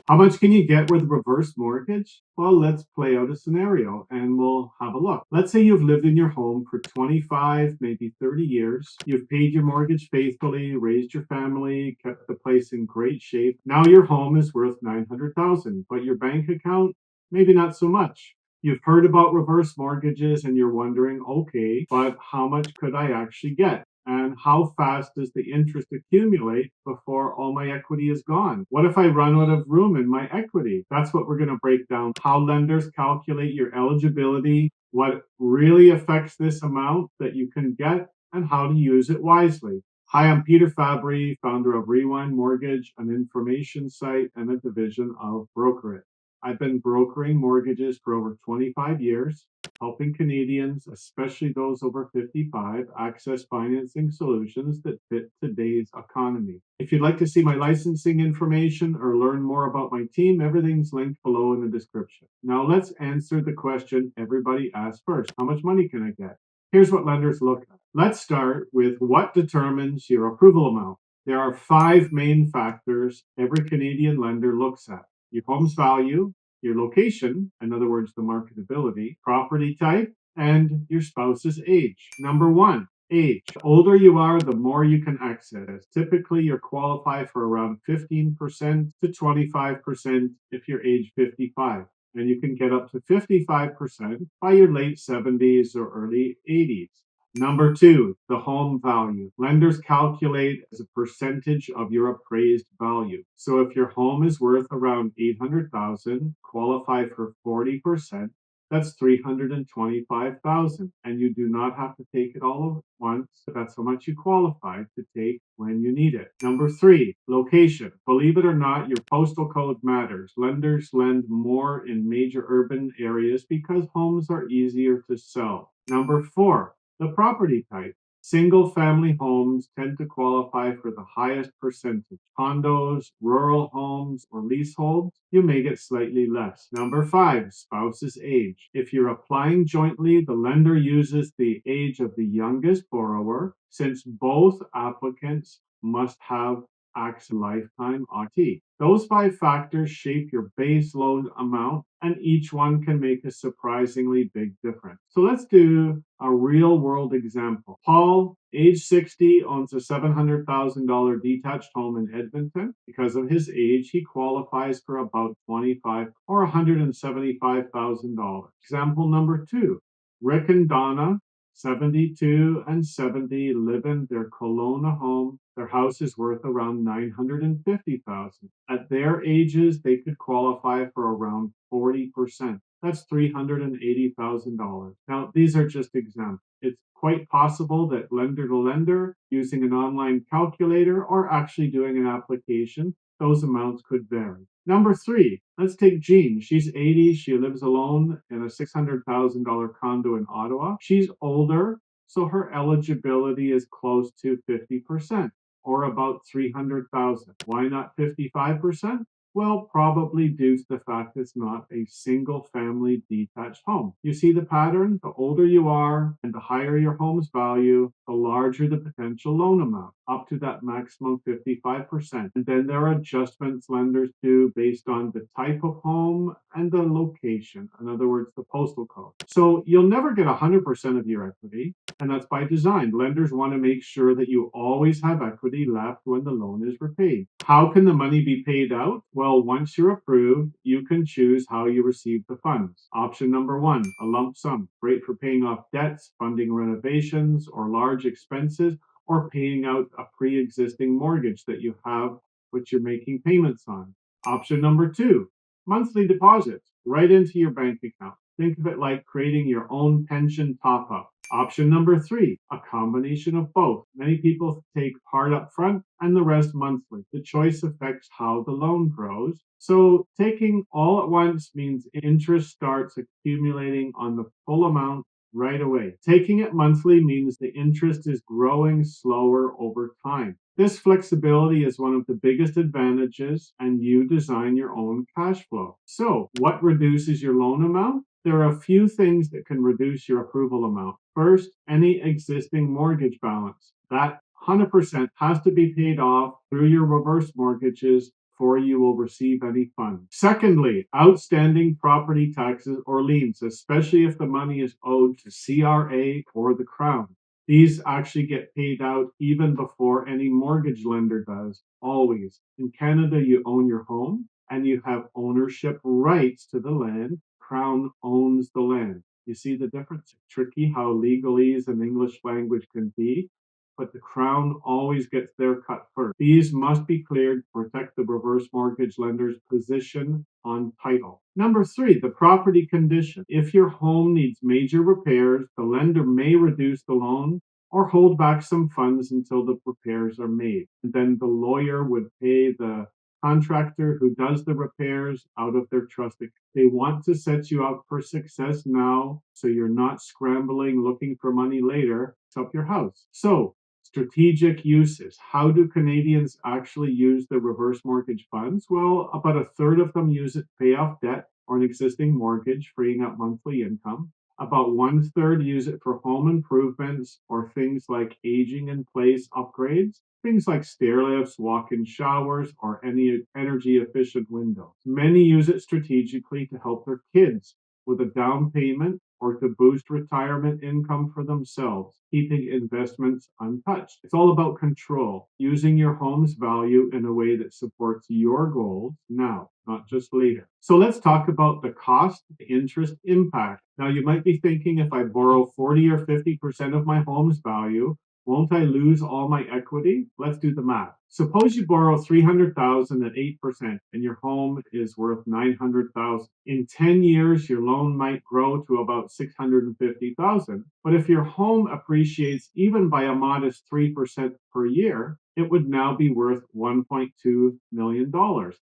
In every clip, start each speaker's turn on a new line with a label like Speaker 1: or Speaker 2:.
Speaker 1: How much can you get with a reverse mortgage? Well, let's play out a scenario and we'll have a look. Let's say you've lived in your home for 25, maybe 30 years. You've paid your mortgage faithfully, raised your family, kept the place in great shape. Now your home is worth 900,000, but your bank account, maybe not so much. You've heard about reverse mortgages and you're wondering, okay, but how much could I actually get? And how fast does the interest accumulate before all my equity is gone? What if I run out of room in my equity? That's what we're going to break down. How lenders calculate your eligibility, what really affects this amount that you can get, and how to use it wisely. Hi, I'm Peter Fabry, founder of Rewind Mortgage, an information site and a division of Broker It. I've been brokering mortgages for over 25 years, helping Canadians, especially those over 55, access financing solutions that fit today's economy. If you'd like to see my licensing information or learn more about my team, everything's linked below in the description. Now let's answer the question everybody asks first. How much money can I get? Here's what lenders look at. Let's start with what determines your approval amount. There are 5 main factors every Canadian lender looks at: your home's value, your location, in other words, the marketability, property type, and your spouse's age. Number 1, age. The older you are, the more you can access. Typically, you're qualified for around 15% to 25% if you're age 55. And you can get up to 55% by your late 70s or early 80s. Number 2, the home value. Lenders calculate as a percentage of your appraised value. So if your home is worth around 800,000, qualify for 40%, that's 325,000, and you do not have to take it all at once. That's how much you qualify to take when you need it. Number 3, location. Believe it or not, your postal code matters. Lenders lend more in major urban areas because homes are easier to sell. Number 4, the property type. Single family homes tend to qualify for the highest percentage. Condos, rural homes, or leaseholds, you may get slightly less. Number 5, spouse's age. If you're applying jointly, the lender uses the age of the youngest borrower, since both applicants must have AXA lifetime RT. Those 5 factors shape your base loan amount, and each one can make a surprisingly big difference. So let's do a real world example. Paul, age 60, owns a $700,000 detached home in Edmonton. Because of his age, he qualifies for about $25,000 or $175,000. Example number 2, Rick and Donna, 72 and 70, live in their Kelowna home. Their house is worth around $950,000. At their ages, they could qualify for around 40%. That's $380,000. Now, these are just examples. It's quite possible that lender to lender, using an online calculator or actually doing an application, those amounts could vary. Number 3, let's take Jean. She's 80. She lives alone in a $600,000 condo in Ottawa. She's older, so her eligibility is close to 50%, or about 300,000. Why not 55%? Well, probably due to the fact it's not a single family detached home. You see the pattern? The older you are and the higher your home's value, the larger the potential loan amount, up to that maximum 55%. And then there are adjustments lenders do based on the type of home and the location, in other words, the postal code. So you'll never get 100% of your equity, and that's by design. Lenders want to make sure that you always have equity left when the loan is repaid. How can the money be paid out? Well, once you're approved, you can choose how you receive the funds. Option number 1, a lump sum. Great for paying off debts, funding renovations, or large expenses, or paying out a pre-existing mortgage that you have, which you're making payments on. Option number 2, monthly deposits right into your bank account. Think of it like creating your own pension top-up. Option number 3, a combination of both. Many people take part up front and the rest monthly. The choice affects how the loan grows. So taking all at once means interest starts accumulating on the full amount right away. Taking it monthly means the interest is growing slower over time. This flexibility is one of the biggest advantages, and you design your own cash flow. So, what reduces your loan amount? There are a few things that can reduce your approval amount. First, any existing mortgage balance. That 100% has to be paid off through your reverse mortgages before you will receive any funds. Secondly, outstanding property taxes or liens, especially if the money is owed to CRA or the Crown. These actually get paid out even before any mortgage lender does, always. In Canada, you own your home and you have ownership rights to the land. Crown owns the land. You see the difference? Tricky how legalese in English language can be, but the Crown always gets their cut first. These must be cleared to protect the reverse mortgage lender's position on title. Number three, the property condition. If your home needs major repairs, the lender may reduce the loan or hold back some funds until the repairs are made. And then the lawyer would pay the contractor who does the repairs out of their trust account. They want to set you up for success now so you're not scrambling looking for money later to up your house. So, strategic uses. How do Canadians actually use the reverse mortgage funds? Well, about a third of them use it to pay off debt or an existing mortgage, freeing up monthly income. About one third use it for home improvements or things like aging in place upgrades, things like stair lifts, walk in showers, or any energy efficient windows. Many use it strategically to help their kids with a down payment or to boost retirement income for themselves, keeping investments untouched. It's all about control, using your home's value in a way that supports your goals now, not just later. So let's talk about the cost, the interest impact. Now, you might be thinking, if I borrow 40 or 50% of my home's value, won't I lose all my equity? Let's do the math. Suppose you borrow 300,000 at 8% and your home is worth 900,000. In 10 years your loan might grow to about 650,000, but if your home appreciates even by a modest 3% per year, it would now be worth $1.2 million.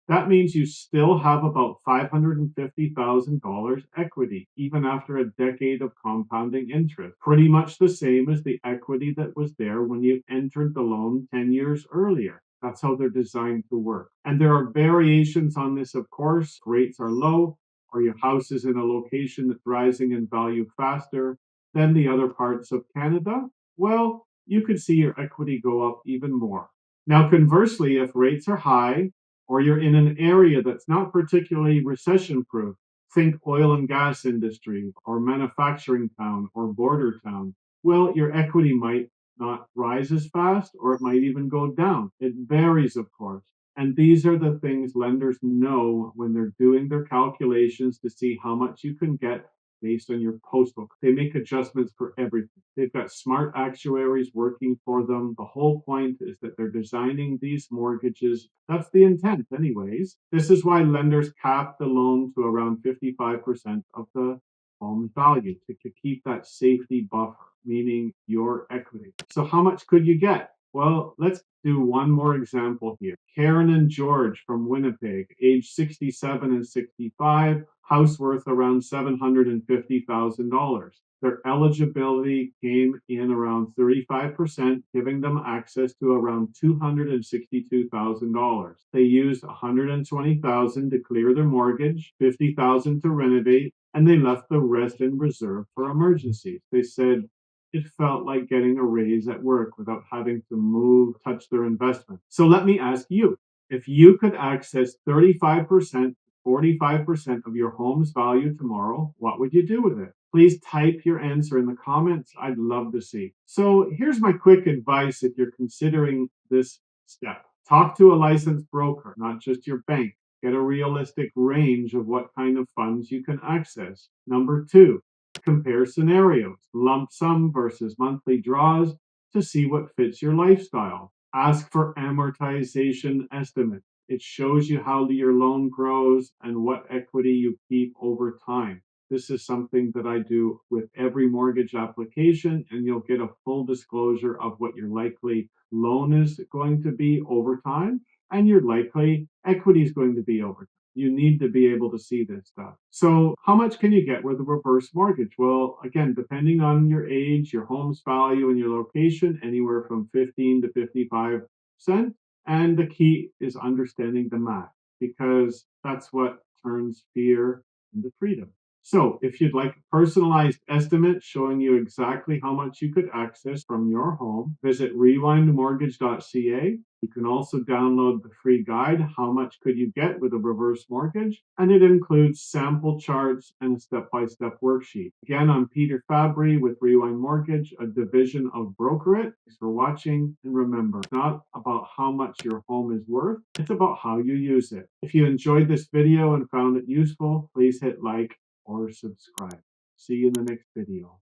Speaker 1: That means you still have about $550,000 equity, even after a decade of compounding interest. Pretty much the same as the equity that was there when you entered the loan 10 years earlier. That's how they're designed to work. And there are variations on this, of course. Rates are low, or your house is in a location that's rising in value faster than the other parts of Canada. Well, you could see your equity go up even more. Now, conversely, if rates are high, or you're in an area that's not particularly recession proof, think oil and gas industry or manufacturing town or border town, well, your equity might not rise as fast or it might even go down. It varies, of course. And these are the things lenders know when they're doing their calculations to see how much you can get based on your postal. They make adjustments for everything. They've got smart actuaries working for them. The whole point is that they're designing these mortgages. That's the intent, anyways. This is why lenders cap the loan to around 55% of the home's value to keep that safety buffer, meaning your equity. So, how much could you get? Well, let's do one more example here. Karen and George from Winnipeg, age 67 and 65, house worth around $750,000. Their eligibility came in around 35%, giving them access to around $262,000. They used $120,000 to clear their mortgage, $50,000 to renovate, and they left the rest in reserve for emergencies. They said, it felt like getting a raise at work without having to move, touch their investment. So let me ask you, if you could access 35%, 45% of your home's value tomorrow, what would you do with it? Please type your answer in the comments. I'd love to see. So here's my quick advice if you're considering this step. Talk to a licensed broker, not just your bank. Get a realistic range of what kind of funds you can access. Number two, compare scenarios, lump sum versus monthly draws to see what fits your lifestyle. Ask for amortization estimate. It shows you how your loan grows and what equity you keep over time. This is something that I do with every mortgage application, and you'll get a full disclosure of what your likely loan is going to be over time and your likely equity is going to be over time. You need to be able to see this stuff. So how much can you get with a reverse mortgage? Well, again, depending on your age, your home's value, and your location, anywhere from 15 to 55%. And the key is understanding the math, because that's what turns fear into freedom. So if you'd like a personalized estimate showing you exactly how much you could access from your home, visit rewindmortgage.ca. You can also download the free guide, How Much Could You Get with a Reverse Mortgage? And it includes sample charts and a step-by-step worksheet. Again, I'm Peter Fabry with Rewind Mortgage, a division of Brokerit. Thanks for watching, and remember, it's not about how much your home is worth, it's about how you use it. If you enjoyed this video and found it useful, please hit like or subscribe. See you in the next video.